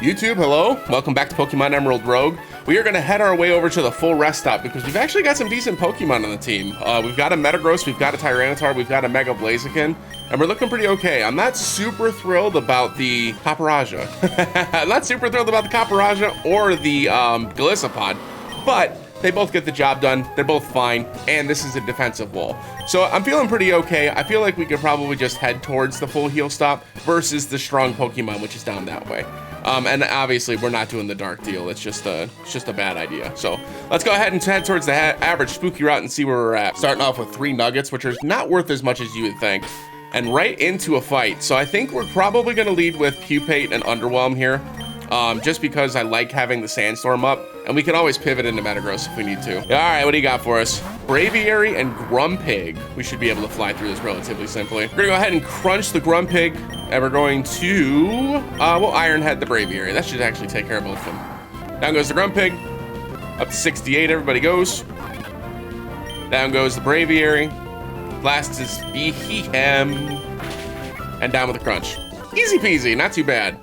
YouTube, hello. Welcome back to Pokemon Emerald Rogue. We are going to head our way over to the full rest stop because we've actually got some decent Pokemon on the team. We've got a Metagross, we've got a Tyranitar, we've got a Mega Blaziken, and we're looking pretty okay. I'm not super thrilled about the Copperajah. I'm not super thrilled about the Copperajah or the Golisopod, but they both get the job done. They're both fine, and this is a defensive wall. So I'm feeling pretty okay. I feel like we could probably just head towards the full heal stop versus the strong Pokemon, which is down that way. And obviously we're not doing the dark deal. It's just a bad idea. So let's go ahead and head towards the average spooky route and see where we're at. Starting off with 3 nuggets, which are not worth as much as you would think, and right into a fight. So I think we're probably going to lead with Pupate and Underwhelm here. Just because I like having the Sandstorm up, and we can always pivot into Metagross if we need to. All right, what do you got for us? Braviary and Grumpig. We should be able to fly through this relatively simply. We're gonna go ahead and crunch the Grumpig, and we're going to, we'll Iron Head the Braviary. That should actually take care of both of them. Down goes the Grumpig, up to 68, everybody goes. Down goes the Braviary. Last is Behem, and down with the crunch. Easy peasy, not too bad.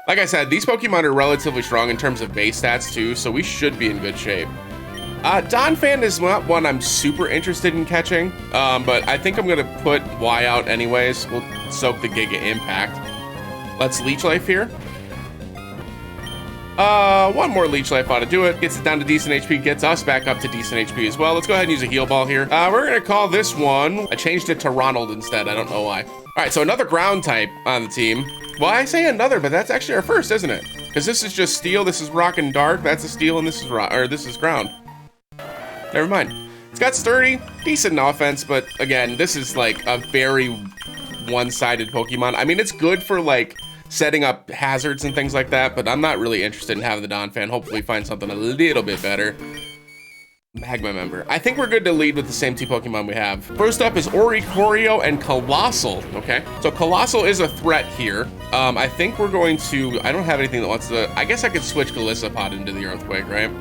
Like I said, these Pokemon are relatively strong in terms of base stats too, so we should be in good shape. Donphan is not one I'm super interested in catching, but I think I'm gonna put Y out anyways. We'll soak the Giga Impact. Let's Leech Life here. One more Leech Life ought to do it. Gets it down to decent HP, gets us back up to decent HP as well. Let's go ahead and use a Heal Ball here. We're gonna call this one, I changed it to Ronald instead, I don't know why. All right, so another ground type on the team. Well, I say another, but that's actually our first, isn't it? Because this is just steel, this is rock and dark, that's a steel, and this is rock, or this is ground. Never mind. It's got sturdy, decent offense, but again, this is like a very one-sided Pokemon. I mean, it's good for like setting up hazards and things like that, but I'm not really interested in having the Donphan. Hopefully find something a little bit better. Magma member. I think we're good to lead with the same 2 Pokemon we have. First up is Oricorio and Colossal. Okay, so Colossal is a threat here. I think we're going to, I don't have anything that wants to, I guess I could switch Golisopod into the Earthquake, right?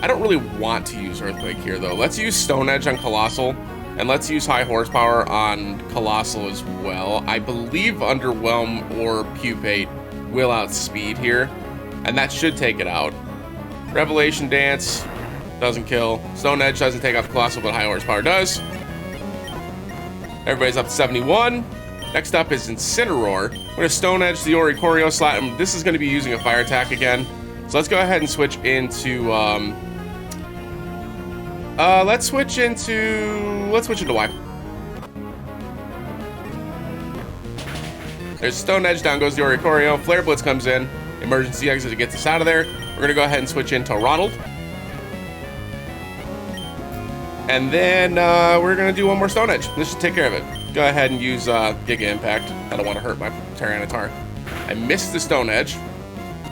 I don't really want to use Earthquake here though. Let's use Stone Edge on Colossal, and let's use High Horsepower on Colossal as well. I believe Underwhelm or Pupate will outspeed here, and that should take it out. Revelation Dance doesn't kill. Stone Edge doesn't take off Colossal, but High Horsepower does. Everybody's up to 71. Next up is Incineroar. We're gonna Stone Edge the Oricorio slot, and this is gonna be using a Fire attack again. So let's go ahead and switch into, let's switch into Y. There's Stone Edge, down goes the Oricorio. Flare Blitz comes in. Emergency exit to get us out of there. We're gonna go ahead and switch into Ronald. And then we're gonna do one more Stone Edge. This should take care of it. Go ahead and use Giga Impact. I don't want to hurt my Tyranitar. I missed the Stone Edge.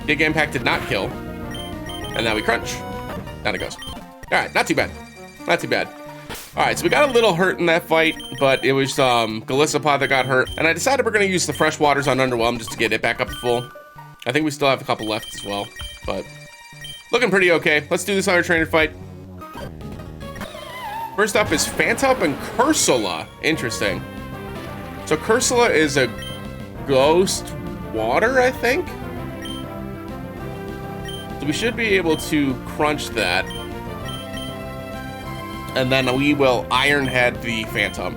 Giga Impact did not kill. And now we crunch. Down it goes. All right, not too bad. Not too bad. All right, so we got a little hurt in that fight, but it was Golisopod that got hurt. And I decided we're gonna use the Fresh Waters on Underwhelm just to get it back up to full. I think we still have a couple left as well, but looking pretty okay. Let's do this other trainer fight. First up is Phantom and Cursula. Interesting. So Cursula is a ghost water, I think? So we should be able to crunch that. And then we will Iron Head the Phantom.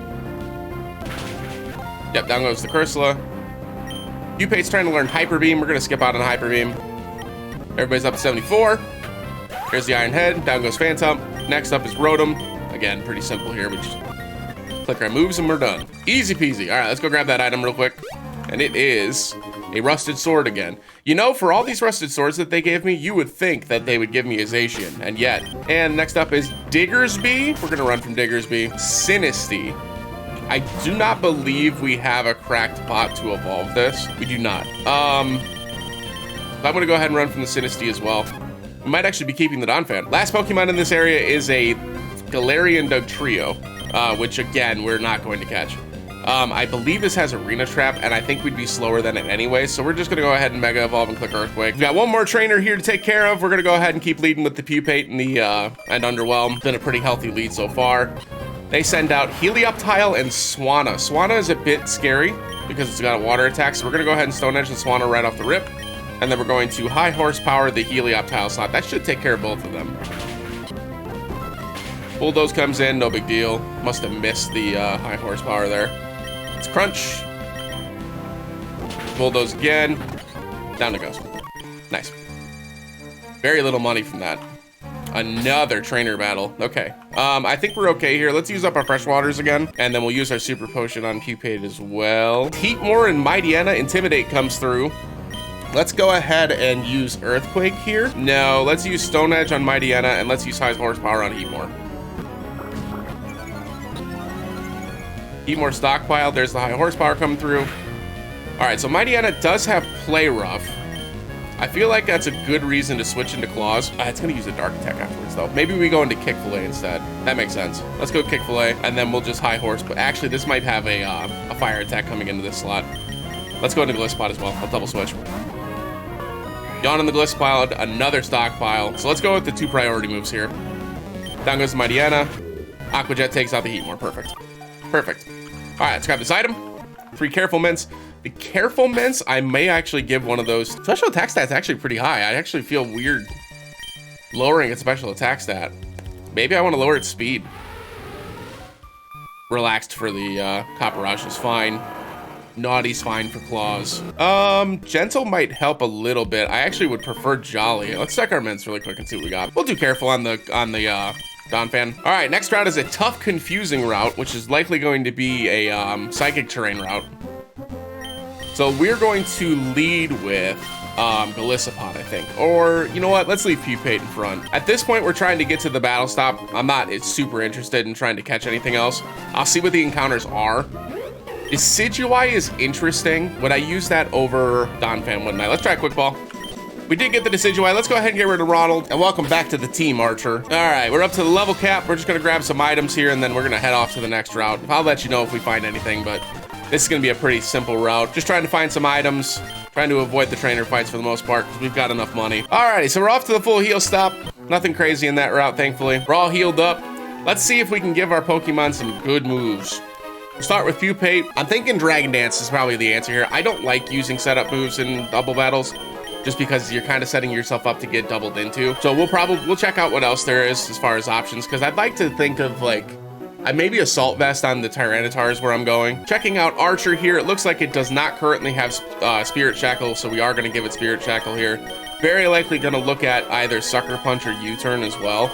Yep, down goes the Cursula. Pupate's trying to learn Hyper Beam. We're gonna skip out on Hyper Beam. Everybody's up to 74. Here's the Iron Head, down goes Phantom. Next up is Rotom. Again, pretty simple here. We just click our moves and we're done. Easy peasy. All right, let's go grab that item real quick. And it is a Rusted Sword again. You know, for all these Rusted Swords that they gave me, you would think that they would give me a Zacian, and yet. And next up is Diggersby. We're gonna run from Diggersby. Sinistea. I do not believe we have a cracked pot to evolve this. We do not. I'm gonna go ahead and run from the Sinistea as well. We might actually be keeping the Donphan. Last Pokemon in this area is a Galarian Dugtrio, which again, we're not going to catch. I believe this has Arena Trap, and I think we'd be slower than it anyway, so we're just gonna go ahead and Mega Evolve and click Earthquake. We've got one more trainer here to take care of. We're gonna go ahead and keep leading with the Pupate and the and Underwhelm. Been a pretty healthy lead so far. They send out Helioptile and Swanna. Swanna is a bit scary because it's got a water attack, so we're gonna go ahead and Stone Edge the Swanna right off the rip. And then we're going to high horsepower the Helioptile slot. That should take care of both of them. Bulldoze comes in, no big deal. Must have missed the high horsepower there. It's crunch. Bulldoze again. Down it goes. Nice. Very little money from that. Another trainer battle. Okay. I think we're okay here. Let's use up our fresh waters again, and then we'll use our super potion on Pupate as well. Heatmore and Mightyena. Intimidate comes through. Let's go ahead and use Earthquake here. No, let's use Stone Edge on Mightyena, and let's use high horsepower on Heatmore. Heatmore stockpile. There's the high horsepower coming through. All right, so Mightyena does have Play Rough. I feel like that's a good reason to switch into Claws. It's gonna use a Dark Attack afterwards though. Maybe we go into Kick-Fillet instead. That makes sense. Let's go Kick-Fillet, and then we'll just high horse. But actually, this might have a fire attack coming into this slot. Let's go into Glisspot as well. I'll double switch. Yawn on the Glisspot, another stockpile. So let's go with the 2 priority moves here. Down goes Mightyena. Aqua Jet takes out the Heatmore. Perfect. Perfect. All right, let's grab this item. 3 Careful Mints. The Careful Mints, I may actually give one of those. Special attack stat's actually pretty high. I actually feel weird lowering its special attack stat. Maybe I want to lower its speed. Relaxed for the Copperage is fine. Naughty's fine for Claws. Gentle might help a little bit. I actually would prefer Jolly. Let's check our mints really quick and see what we got. We'll do Careful on the Donphan. All right, next route is a tough, confusing route, which is likely going to be a psychic terrain route. So we're going to lead with Golisopod, I think. Or, you know what? Let's leave Pupate in front. At this point, we're trying to get to the battle stop. I'm not super interested in trying to catch anything else. I'll see what the encounters are. Decidueye is interesting. Would I use that over Donphan, wouldn't I? Let's try Quick Ball. We did get the Decidueye. Let's go ahead and get rid of Ronald. And welcome back to the team, Archer. All right, we're up to the level cap. We're just going to grab some items here, and then we're going to head off to the next route. I'll let you know if we find anything, but this is going to be a pretty simple route. Just trying to find some items, trying to avoid the trainer fights for the most part, because we've got enough money. Alrighty, so we're off to the full heal stop. Nothing crazy in that route, thankfully. We're all healed up. Let's see if we can give our Pokemon some good moves. We'll start with Pupate. I'm thinking Dragon Dance is probably the answer here. I don't like using setup moves in double battles, just because you're kind of setting yourself up to get doubled into. So we'll check out what else there is as far as options, because I'd like to think of like, maybe Assault Vest on the Tyranitar is where I'm going. Checking out Archer here, it looks like it does not currently have Spirit Shackle, so we are going to give it Spirit Shackle here. Very likely going to look at either Sucker Punch or U-Turn as well.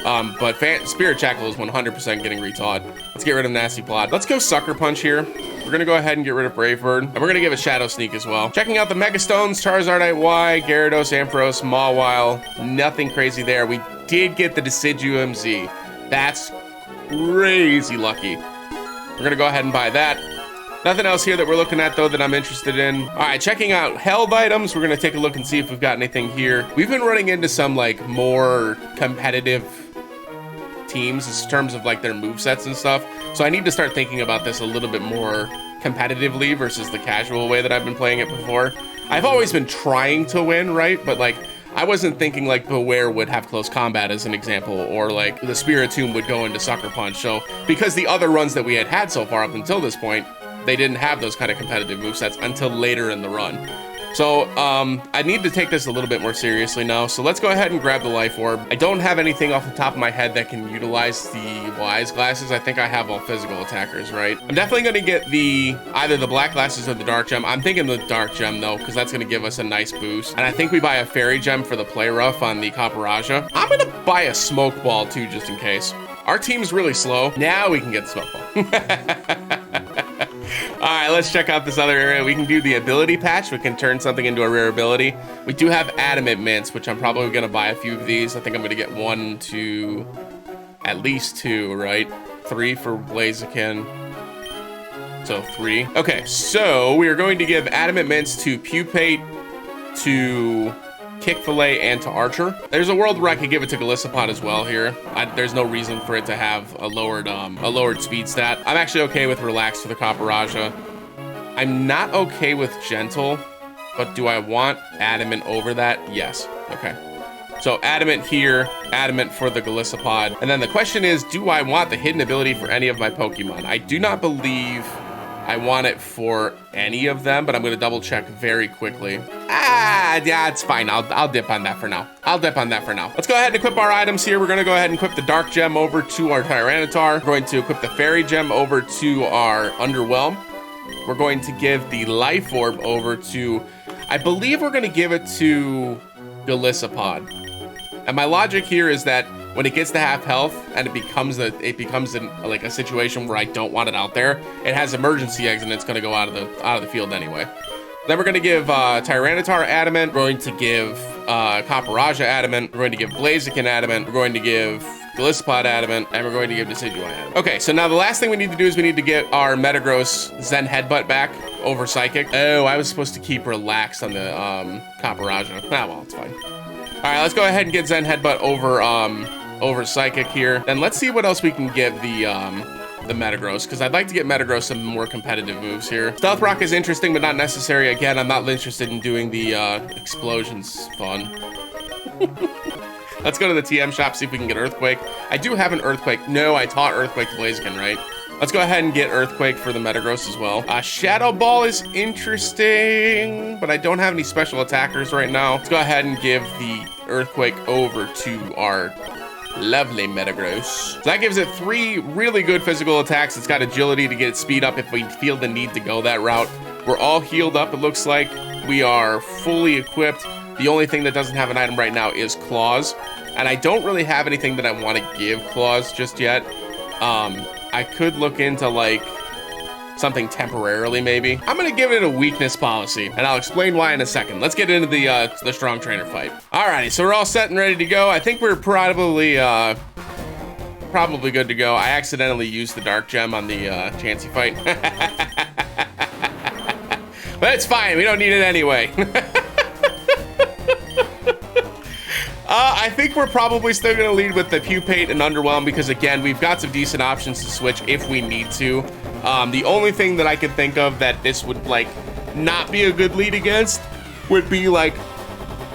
But Spirit Shackle is 100% getting retaught. Let's get rid of Nasty Plot. Let's go Sucker Punch here. We're going to go ahead and get rid of Brave Bird. And we're going to give it Shadow Sneak as well. Checking out the Mega Stones, Charizardite Y, Gyarados, Ampharos, Mawile. Nothing crazy there. We did get the Decidueye MZ. That's crazy lucky. We're gonna go ahead and buy that. Nothing else here that we're looking at though that I'm interested in. All right, checking out held items. We're gonna take a look and see if we've got anything here. We've been running into some like more competitive teams in terms of like their movesets and stuff. So I need to start thinking about this a little bit more competitively versus the casual way that I've been playing it before. I've always been trying to win, right? But like, I wasn't thinking like Beware would have close combat as an example, or like the Spiritomb would go into Sucker Punch. So because the other runs that we had so far up until this point, they didn't have those kind of competitive movesets until later in the run. So I need to take this a little bit more seriously now. So let's go ahead and grab the Life Orb. I don't have anything off the top of my head that can utilize the Wise Glasses. I think I have all physical attackers, right? I'm definitely going to get either the Black Glasses or the Dark Gem. I'm thinking the Dark Gem though, because that's going to give us a nice boost. And I think we buy a Fairy Gem for the Play Rough on the Copperaja. I'm going to buy a Smoke Ball too, just in case. Our team's really slow. Now we can get the Smoke Ball. All right, let's check out this other area. We can do the ability patch. We can turn something into a rare ability. We do have Adamant Mints, which I'm probably going to buy a few of these. I think I'm going to get 1, 2, at least 2, right? 3 for Blaziken. So 3. Okay, so we are going to give Adamant Mints to Pupate, to Kick-Fillet, and to Archer. There's a world where I could give it to Golisopod as well here. There's no reason for it to have a lowered speed stat. I'm actually okay with Relax for the Copperaja. I'm not okay with Gentle, but do I want Adamant over that? Yes. Okay. So Adamant here, Adamant for the Golisopod. And then the question is, do I want the hidden ability for any of my Pokemon? I do not believe I want it for any of them, but I'm gonna double check very quickly. Yeah, it's fine. I'll dip on that for now. Let's go ahead and equip our items here. We're gonna go ahead and equip the Dark Gem over to our Tyranitar. We're going to equip the Fairy Gem over to our Underwhelm. We're going to give the Life Orb over to, I believe we're gonna give it to Golisopod. And my logic here is that when it gets to half health and it becomes like a situation where I don't want it out there, it has emergency eggs and it's going to go out of the field anyway. Then we're going to give Tyranitar Adamant. We're going to give Copperajah Adamant. We're going to give Blaziken Adamant. We're going to give Golisopod Adamant, and we're going to give Decidueye Adamant. Okay, so now the last thing we need to do is we need to get our Metagross Zen Headbutt back over Psychic. Oh, I was supposed to keep Relaxed on the Copperajah. Ah, well, it's fine. All right, let's go ahead and get Zen Headbutt over Psychic here. Then let's see what else we can get the Metagross, because I'd like to get Metagross some more competitive moves here. Stealth Rock is interesting, but not necessary. Again, I'm not interested in doing the explosions fun. Let's go to the TM shop, see if we can get Earthquake. I do have an Earthquake. No, I taught Earthquake to Blaziken, right? Let's go ahead and get Earthquake for the Metagross as well. Shadow Ball is interesting, but I don't have any special attackers right now. Let's go ahead and give the Earthquake over to our lovely Metagross. So that gives it 3 really good physical attacks. It's got agility to get its speed up if we feel the need to go that route. We're all healed up, it looks like. We are fully equipped. The only thing that doesn't have an item right now is Claws. And I don't really have anything that I want to give Claws just yet. I could look into like something temporarily maybe. I'm gonna give it a weakness policy, and I'll explain why in a second. Let's get into the strong trainer fight. Alrighty, so we're all set and ready to go. I think we're probably good to go. I accidentally used the Dark Gem on the Chansey fight. But it's fine, we don't need it anyway. I think we're probably still going to lead with the Pupate and Underwhelm because, again, we've got some decent options to switch if we need to. The only thing that I could think of that this would, like, not be a good lead against would be, like,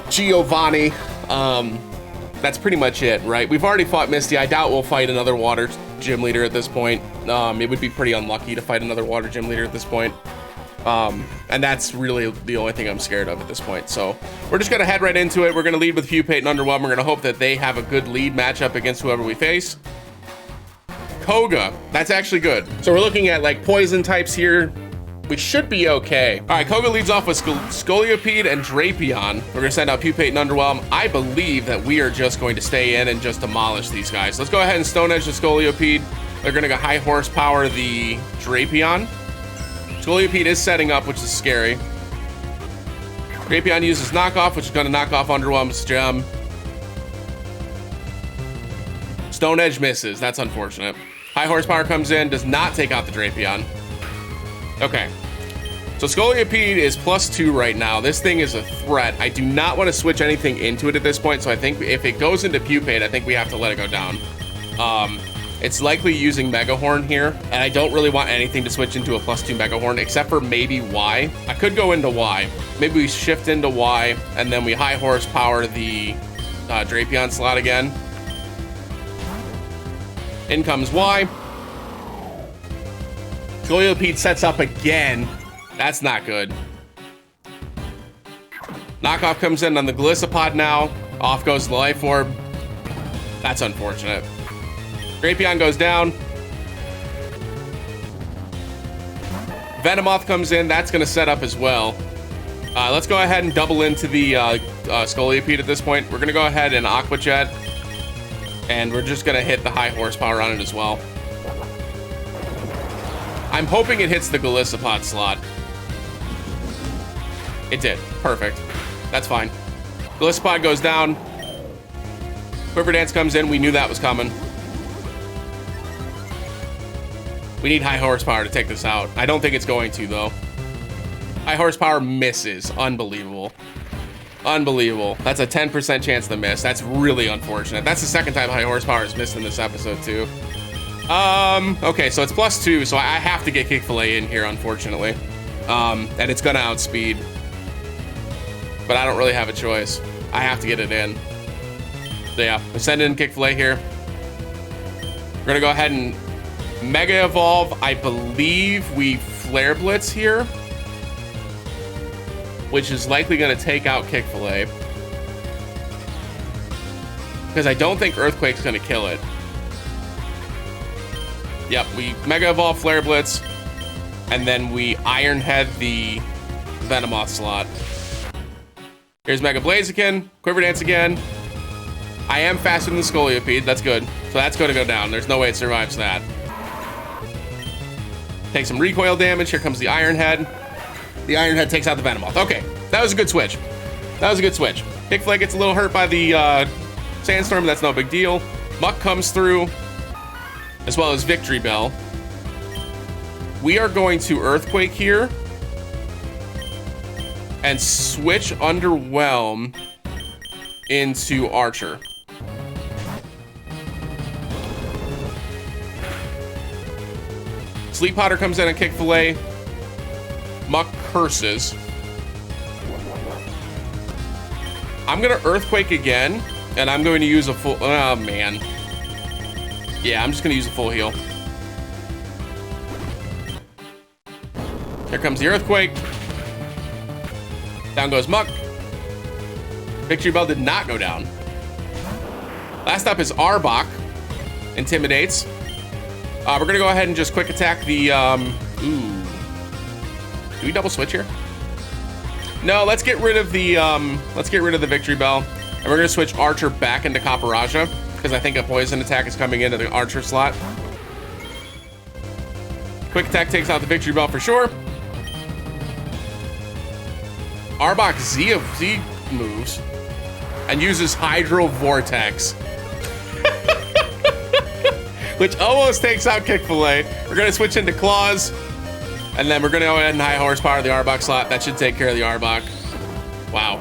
Giovanni. That's pretty much it, right? We've already fought Misty. I doubt we'll fight another Water Gym Leader at this point. It would be pretty unlucky to fight another Water Gym Leader at this point. And that's really the only thing I'm scared of at this point. So we're just going to head right into it. We're going to lead with Pupate and Underwhelm. We're going to hope that they have a good lead matchup against whoever we face. Koga, that's actually good. So we're looking at like poison types here. We should be okay. All right, Koga leads off with Scolipede and Drapion. We're gonna send out Pupate and Underwhelm. I believe that we are just going to stay in and just demolish these guys. Let's go ahead and Stone Edge the Scolipede. They're gonna go high horsepower the Drapion. Scolipede is setting up, which is scary. Drapion uses knockoff, which is gonna knock off Underwhelm's gem. Stone Edge misses, that's unfortunate. High horsepower comes in, does not take out the Drapion. Okay, so Scolipede is +2 right now. This thing is a threat. I do not want to switch anything into it at this point, so I think if it goes into Pupate, I think we have to let it go down. It's likely using Mega Horn here, and I don't really want anything to switch into a +2 Mega Horn, except for maybe Y. I could go into Y. Maybe we shift into Y, and then we high horsepower the Drapion slot again. In comes Y. Scolipede sets up again. That's not good. Knockoff comes in on the Golisopod now. Off goes the Life Orb. That's unfortunate. Drapion goes down. Venomoth comes in. That's going to set up as well. Let's go ahead and double into the Scolipede at this point. We're going to go ahead and Aqua Jet. And we're just going to hit the high horsepower on it as well. I'm hoping it hits the Golisopod slot. It did. Perfect. That's fine. Golisopod goes down. Quiver Dance comes in. We knew that was coming. We need high horsepower to take this out. I don't think it's going to, though. High horsepower misses. Unbelievable. Unbelievable. That's a 10% chance to miss. That's really unfortunate. That's the second time high horsepower has missed in this episode, too. Okay, so it's +2, so I have to get Kick-Fil-A in here, unfortunately. And it's gonna outspeed. But I don't really have a choice. I have to get it in. So yeah, we send in Kick-Fil-A here. We're gonna go ahead and Mega Evolve. I believe we Flare Blitz here, which is likely going to take out Kick-Fil-A. Because I don't think Earthquake's going to kill it. Yep, we Mega Evolve Flare Blitz, and then we Iron Head the Venomoth slot. Here's Mega Blaziken, Quiver Dance again. I am faster than the Scolipede, that's good. So that's going to go down. There's no way it survives that. Take some recoil damage. Here comes the Iron Head. The Iron Head takes out the Venomoth. Okay, that was a good switch. That was a good switch. Kick-Fil-A gets a little hurt by the Sandstorm, but that's no big deal. Muck comes through, as well as Victory Bell. We are going to Earthquake here and switch Underwhelm into Archer. Sleep Powder comes in and Kick-Fil-A. Muck curses. I'm gonna Earthquake again, and I'm going to use a full, oh man. Yeah, I'm just gonna use a full heal. Here comes the Earthquake. Down goes Muck. Victory Bell did not go down. Last up is Arbok. Intimidates. We're gonna go ahead and just quick attack the, ooh. Do we double switch here? No, let's get rid of the Victory Bell. And we're gonna switch Archer back into Capparaja, because I think a poison attack is coming into the Archer slot. Quick attack takes out the Victory Bell for sure. Arbok Z moves and uses Hydro Vortex. Which almost takes out Kick-Fil-A. We're gonna switch into Claws, and then we're gonna go ahead and high horsepower the Arbok slot. That should take care of the Arbok. Wow.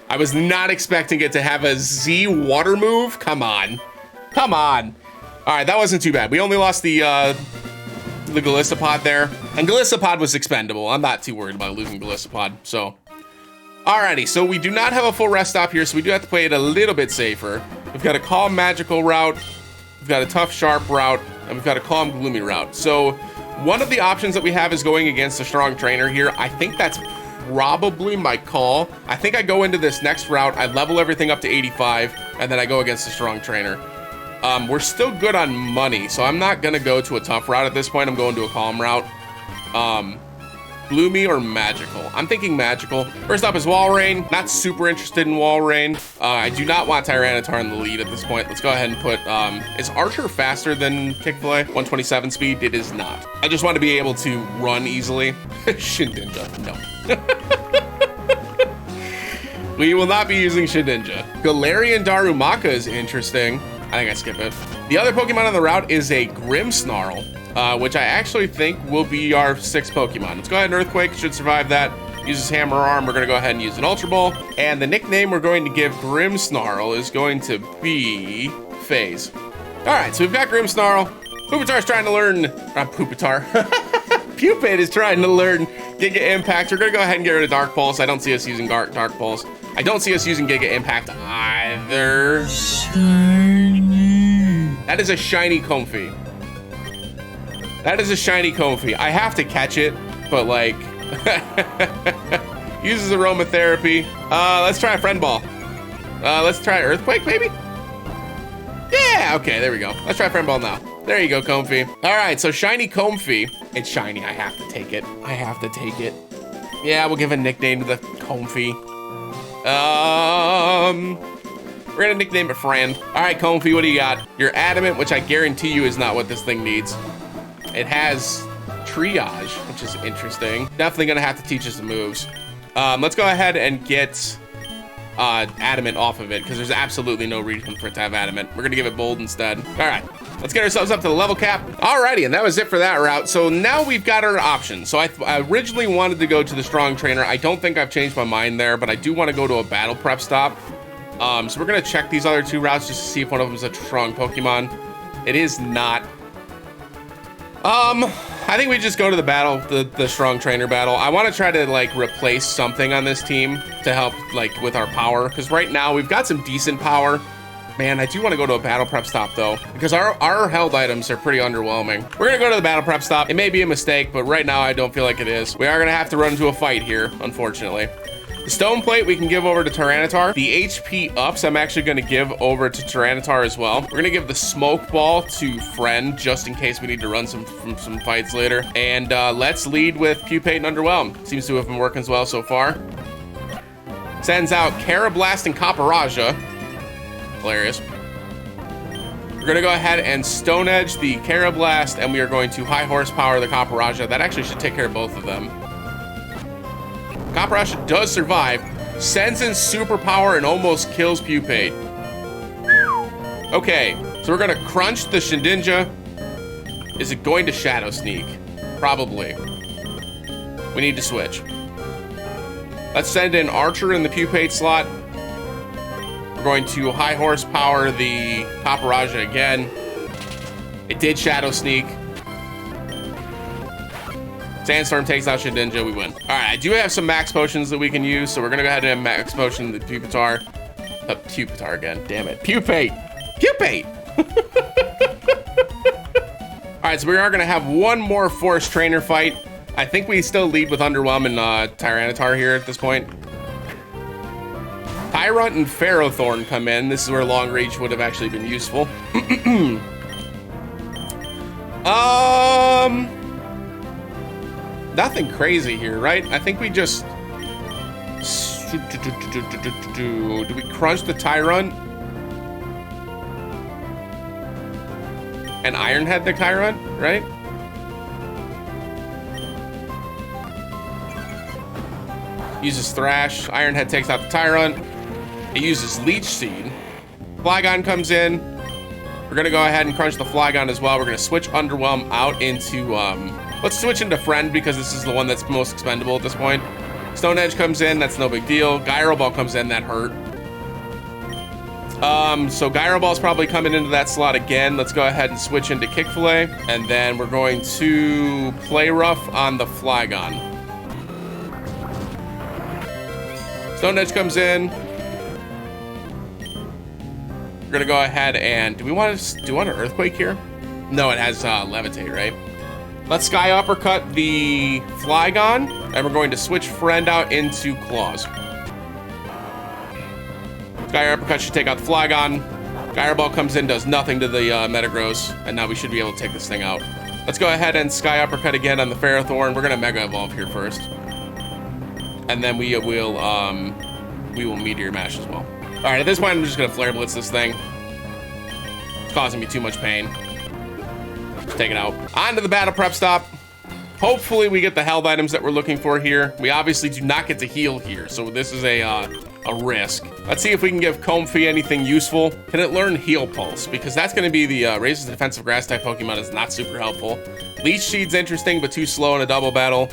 I was not expecting it to have a Z water move. Come on. Come on. All right, that wasn't too bad. We only lost the Golisopod there. And Golisopod was expendable. I'm not too worried about losing Golisopod, so. Alrighty, so we do not have a full rest stop here, so we do have to play it a little bit safer. We've got a Calm Magical route, we've got a Tough Sharp route, and we've got a Calm Gloomy route. So one of the options that we have is going against a Strong Trainer here. I think that's probably my call. I think I go into this next route, I level everything up to 85, and then I go against the Strong Trainer. We're still good on money, so I'm not gonna go to a tough route at this point. I'm going to a calm route. Gloomy or Magical? I'm thinking Magical. First up is Walrein. Not super interested in Walrein. I do not want Tyranitar in the lead at this point. Let's go ahead and put, is Archer faster than Kick-Fil-A? 127 speed? It is not. I just want to be able to run easily. Shedinja, no. We will not be using Shedinja. Galarian Darumaka is interesting. I think I skip it. The other Pokemon on the route is a Grimmsnarl, which I actually think will be our 6th Pokemon. Let's go ahead and Earthquake, should survive that. Uses Hammer Arm, we're gonna go ahead and use an Ultra Ball. And the nickname we're going to give Grimmsnarl is going to be Phase. All right, so we've got Grimmsnarl. Pupitar's trying to learn, Pupitar. Pupid is trying to learn Giga Impact. We're gonna go ahead and get rid of Dark Pulse. I don't see us using Dark Pulse. I don't see us using Giga Impact either. That is a shiny Comfey. That is a shiny Comfey. I have to catch it, but like, uses Aromatherapy. Let's try a Friend Ball. Let's try Earthquake, maybe? Yeah, okay, there we go. Let's try Friend Ball now. There you go, Comfey. All right, so shiny Comfey. It's shiny, I have to take it. I have to take it. Yeah, we'll give a nickname to the Comfey. We're gonna nickname it Friend. All right, Comfey, what do you got? You're Adamant, which I guarantee you is not what this thing needs. It has Triage, which is interesting. Definitely gonna have to teach us the moves. Let's go ahead and get Adamant off of it, because there's absolutely no reason for it to have Adamant. We're gonna give it Bold instead. All right, let's get ourselves up to the level cap. Alrighty, and that was it for that route. So now we've got our options. So I originally wanted to go to the Strong Trainer. I don't think I've changed my mind there, but I do want to go to a battle prep stop. So we're gonna check these other 2 routes just to see if one of them is a strong Pokemon. It is not. I think we just go to the battle, the Strong Trainer battle. I want to try to like replace something on this team to help like with our power, because right now we've got some decent power. Man, I do want to go to a battle prep stop though, because our held items are pretty underwhelming. We're gonna go to the battle prep stop. It may be a mistake, but right now I don't feel like it is. We are gonna have to run into a fight here, unfortunately. The stone plate we can give over to Tyranitar. The HP ups I'm actually gonna give over to Tyranitar as well. We're gonna give the smoke ball to Friend just in case we need to run some fights later. And let's lead with Pupate and Underwhelm. Seems to have been working as well so far. Sends out Carablast and Copperajah. Hilarious. We're gonna go ahead and Stone Edge the Carablast, and we are going to high horsepower the Copperajah. That actually should take care of both of them. Copperajah does survive, sends in superpower and almost kills Pupate. Okay, so we're gonna crunch the Shedinja. Is it going to Shadow Sneak? Probably. We need to switch. Let's send in Archer in the Pupate slot. We're going to high horsepower the Copperajah again. It did Shadow Sneak. Sandstorm takes out Shedinja, we win. All right, I do have some max potions that we can use, so we're gonna go ahead and max potion the Pupitar. Pupitar again, damn it. Pupate, Pupate! All right, so we are gonna have one more Forest Trainer fight. I think we still lead with Underwhelm and Tyranitar here at this point. Tyrunt and Ferrothorn come in. This is where Long Reach would have actually been useful. Nothing crazy here, right? I think we just... Do we crunch the Tyrunt? And Ironhead the Tyrunt, right? Uses Thrash. Ironhead takes out the Tyrunt. It uses Leech Seed. Flygon comes in. We're gonna go ahead and crunch the Flygon as well. We're gonna switch Underwhelm out into, let's switch into Friend because this is the one that's most expendable at this point. Stone Edge comes in, that's no big deal. Gyro Ball comes in, that hurt. So Gyro Ball's probably coming into that slot again. Let's go ahead and switch into Kick Fillet. And then we're going to Play Rough on the Flygon. Stone Edge comes in. We're gonna go ahead and, do we want an Earthquake here? No, it has Levitate, right? Let's Sky Uppercut the Flygon, and we're going to switch Friend out into Claws. Sky Uppercut should take out the Flygon. Gyro Ball comes in, does nothing to the Metagross, and now we should be able to take this thing out. Let's go ahead and Sky Uppercut again on the Ferrothorn. We're gonna Mega Evolve here first. And then we will Meteor Mash as well. All right, at this point, I'm just gonna Flare Blitz this thing. It's causing me too much pain. Just take it out. On to the battle prep stop. Hopefully we get the held items that we're looking for here. We obviously do not get to heal here, so this is a risk. Let's see if we can give Comfey anything useful. Can it learn Heal Pulse? Because that's gonna be the raises the defensive grass type Pokemon is not super helpful. Leech Seed's interesting, but too slow in a double battle.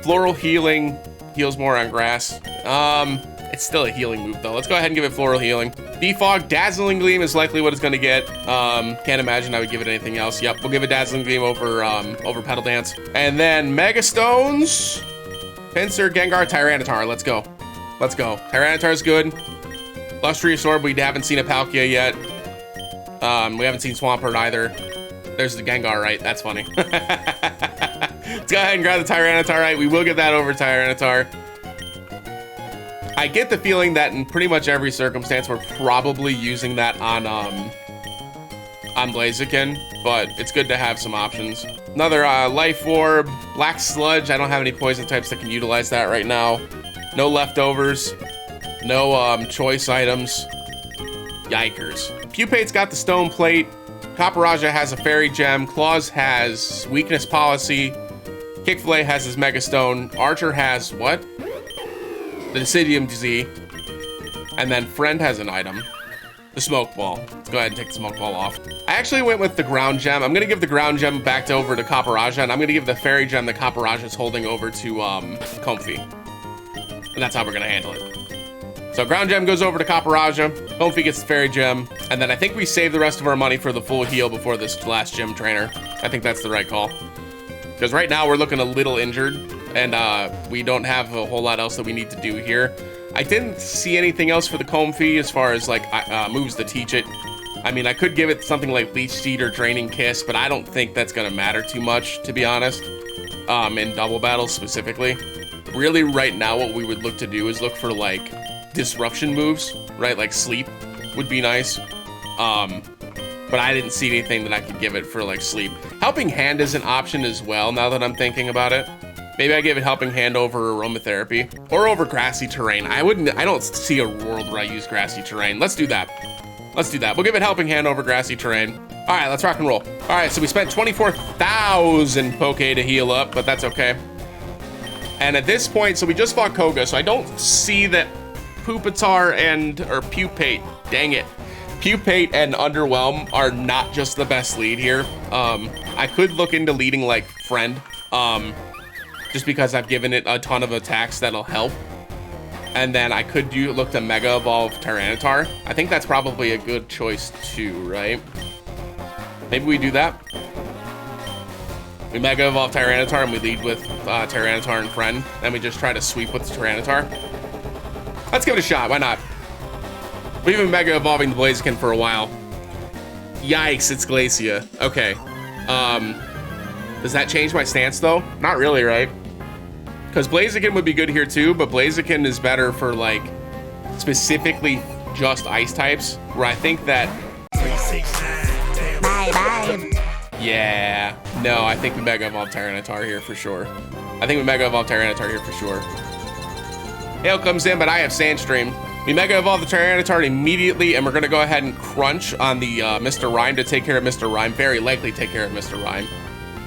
Floral Healing heals more on grass. It's still a healing move though. Let's go ahead and give it Floral Healing. Defog, Dazzling Gleam is likely what it's gonna get. Can't imagine I would give it anything else. Yep, we'll give it Dazzling Gleam over Petal Dance. And then Mega Stones, Pinsir, Gengar, Tyranitar. Let's go. Let's go. Tyranitar's good. Lustrious Orb, we haven't seen a Palkia yet. We haven't seen Swampert either. There's the Gengar, right? That's funny. Let's go ahead and grab the Tyranitar, right? We will get that over Tyranitar. I get the feeling that in pretty much every circumstance, we're probably using that on Blaziken, but it's good to have some options. Another Life Orb, Black Sludge. I don't have any poison types that can utilize that right now. No leftovers, no choice items. Yikers. Pupate's got the Stone Plate. Copperajah has a Fairy Gem. Claws has Weakness Policy. Kick Fillet has his Mega Stone. Archer has what? The Deciduum Z. And then Friend has an item. The Smoke Ball. Let's go ahead and take the Smoke Ball off. I actually went with the Ground Gem. I'm gonna give the Ground Gem back over to Copperajah, and I'm gonna give the Fairy Gem that Copperajah's holding over to Comfey. And that's how we're gonna handle it. So Ground Gem goes over to Copperajah. Comfey gets the Fairy Gem. And then I think we save the rest of our money for the full heal before this last gym trainer. I think that's the right call. Because right now we're looking a little injured, and we don't have a whole lot else that we need to do here. I didn't see anything else for the Comfey as far as like moves to teach it. I mean, I could give it something like Leech Seed or Draining Kiss, but I don't think that's gonna matter too much, to be honest, in double battles specifically. Really, right now, what we would look to do is look for like disruption moves, right? Like Sleep would be nice. But I didn't see anything that I could give it for like Sleep. Helping Hand is an option as well, now that I'm thinking about it. Maybe I give it Helping Hand over Aromatherapy or over Grassy Terrain. I don't see a world where I use Grassy Terrain. Let's do that. Let's do that. We'll give it Helping Hand over Grassy Terrain. All right, let's rock and roll. All right, so we spent 24,000 Poke to heal up, but that's okay. And at this point, so we just fought Koga, so I don't see that Pupitar or Pupate, dang it. Pupate and Underwhelm are not just the best lead here. I could look into leading like Friend, just because I've given it a ton of attacks that'll help. And then I could look to Mega Evolve Tyranitar. I think that's probably a good choice too, right? Maybe we do that. We Mega Evolve Tyranitar and we lead with Tyranitar and Friend. Then we just try to sweep with Tyranitar. Let's give it a shot, why not? We've been Mega Evolving the Blaziken for a while. Yikes, it's Glacia. Okay. Does that change my stance though? Not really, right? Because Blaziken would be good here too, but Blaziken is better for like specifically just ice types, where I think that... Bye. Yeah, no, I think we Mega Evolve Tyranitar here for sure. I think we Mega Evolve Tyranitar here for sure. Hail comes in, but I have Sandstream. We Mega Evolve the Tyranitar immediately, and we're gonna go ahead and crunch on the Mr. Rhyme to take care of Mr. Rhyme. Very likely take care of Mr. Rhyme.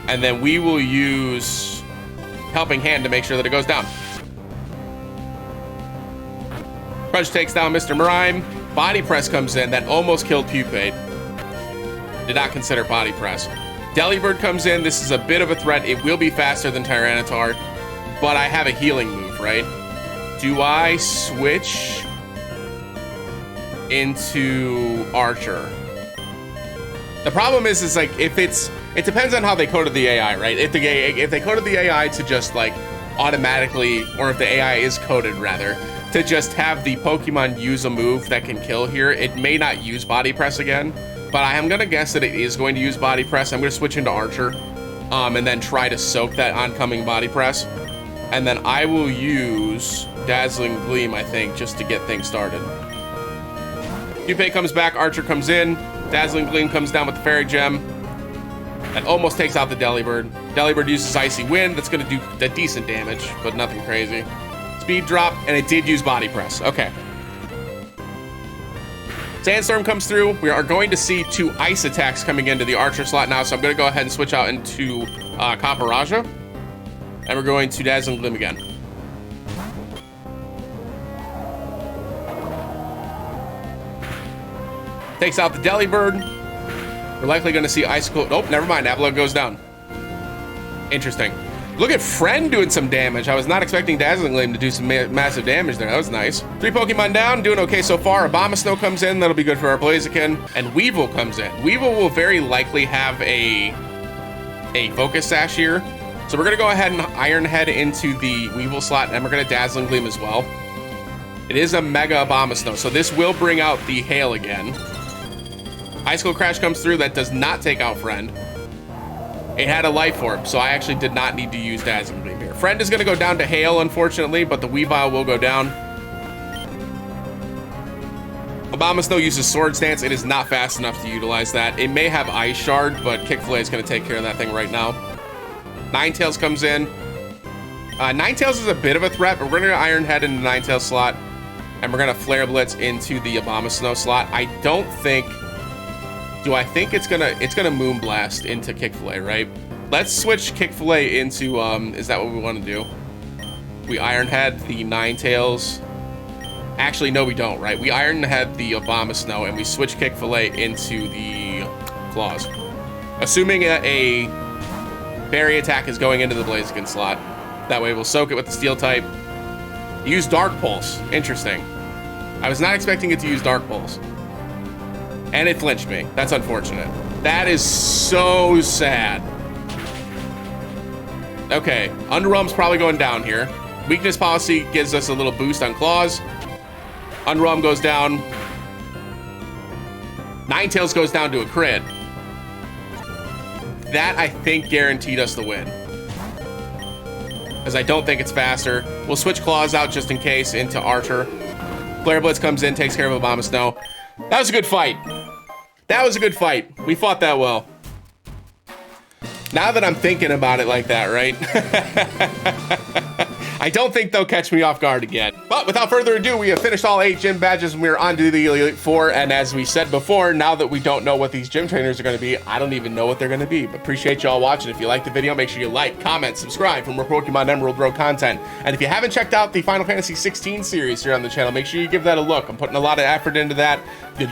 And then we will use Helping Hand to make sure that it goes down. Crunch takes down Mr. Rhyme. Body Press comes in. That almost killed Pupate. Did not consider Body Press. Delibird comes in. This is a bit of a threat. It will be faster than Tyranitar, but I have a healing move, right? Do I switch into Archer? The problem is like it depends on how they coded the AI, right? If they coded the AI to just like automatically, or if the AI is coded rather, to just have the Pokemon use a move that can kill here, it may not use Body Press again. But I am gonna guess that it is going to use Body Press. I'm gonna switch into Archer, and then try to soak that oncoming Body Press. And then I will use Dazzling Gleam, I think, just to get things started. Pupate comes back, Archer comes in, Dazzling Gleam comes down with the Fairy Gem. That almost takes out the Delibird. Delibird uses Icy Wind, that's gonna do a decent damage, but nothing crazy. Speed drop, and it did use Body Press, okay. Sandstorm comes through. We are going to see 2 ice attacks coming into the Archer slot now, so I'm gonna go ahead and switch out into Copperajah. And we're going to Dazzling Gleam again. Takes out the Delibird. We're likely going to see Icicle. Nope, never mind. Avalon goes down. Interesting. Look at Friend doing some damage. I was not expecting Dazzling Gleam to do some massive damage there. That was nice. 3 Pokemon down, doing okay so far. Abomasnow comes in. That'll be good for our Blaziken. And Weevil comes in. Weevil will very likely have a Focus Sash here. So we're going to go ahead and Iron Head into the Weevil slot, and we're going to Dazzling Gleam as well. It is a Mega Abomasnow, so this will bring out the Hail again. Icicle Crash comes through. That does not take out Friend. It had a Life Orb, so I actually did not need to use Dazzling Gleam here. Friend is going to go down to Hail, unfortunately, but the Weavile will go down. Abomasnow uses Sword Stance. It is not fast enough to utilize that. It may have Ice Shard, but Kick-Fil-A is going to take care of that thing right now. Ninetales comes in. Ninetales is a bit of a threat, but we're going to Iron Head into the Ninetales slot, and we're going to Flare Blitz into the Abomasnow slot. I don't think... Do I think it's gonna Moonblast into Kick-Fil-A, right? Let's switch Kick-Fil-A into, is that what we want to do? We Iron Head the Ninetales. Actually, no, we don't, right? We Iron Head the Abomasnow, and we switch Kick-Fil-A into the Claws. Assuming a Berry attack is going into the Blaziken slot. That way we'll soak it with the Steel type. Use Dark Pulse. Interesting. I was not expecting it to use Dark Pulse. And it flinched me. That's unfortunate. That is so sad. Okay, Underwhelm's probably going down here. Weakness Policy gives us a little boost on Claws. Unrealm goes down. Ninetales goes down to a crit. That, I think, guaranteed us the win. As I don't think it's faster. We'll switch Claws out just in case into Archer. Flare Blitz comes in, takes care of Abomasnow. That was a good fight. That was a good fight. We fought that well. Now that I'm thinking about it like that, right? I don't think they'll catch me off guard again. But without further ado, we have finished all 8 gym badges and we're on to the Elite Four. And as we said before, now that we don't know what these gym trainers are going to be, I don't even know what they're going to be. But appreciate y'all watching. If you like the video, make sure you like, comment, subscribe for more Pokemon Emerald Road content. And if you haven't checked out the Final Fantasy 16 series here on the channel, make sure you give that a look. I'm putting a lot of effort into that. The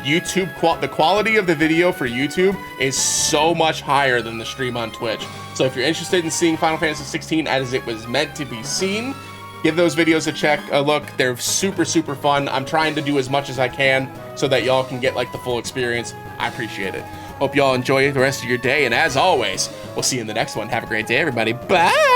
the quality of the video for YouTube is so much higher than the stream on Twitch. So if you're interested in seeing Final Fantasy 16 as it was meant to be seen, give those videos a look. They're super, super fun. I'm trying to do as much as I can so that y'all can get like the full experience. I appreciate it. Hope y'all enjoy the rest of your day. And as always, we'll see you in the next one. Have a great day, everybody. Bye.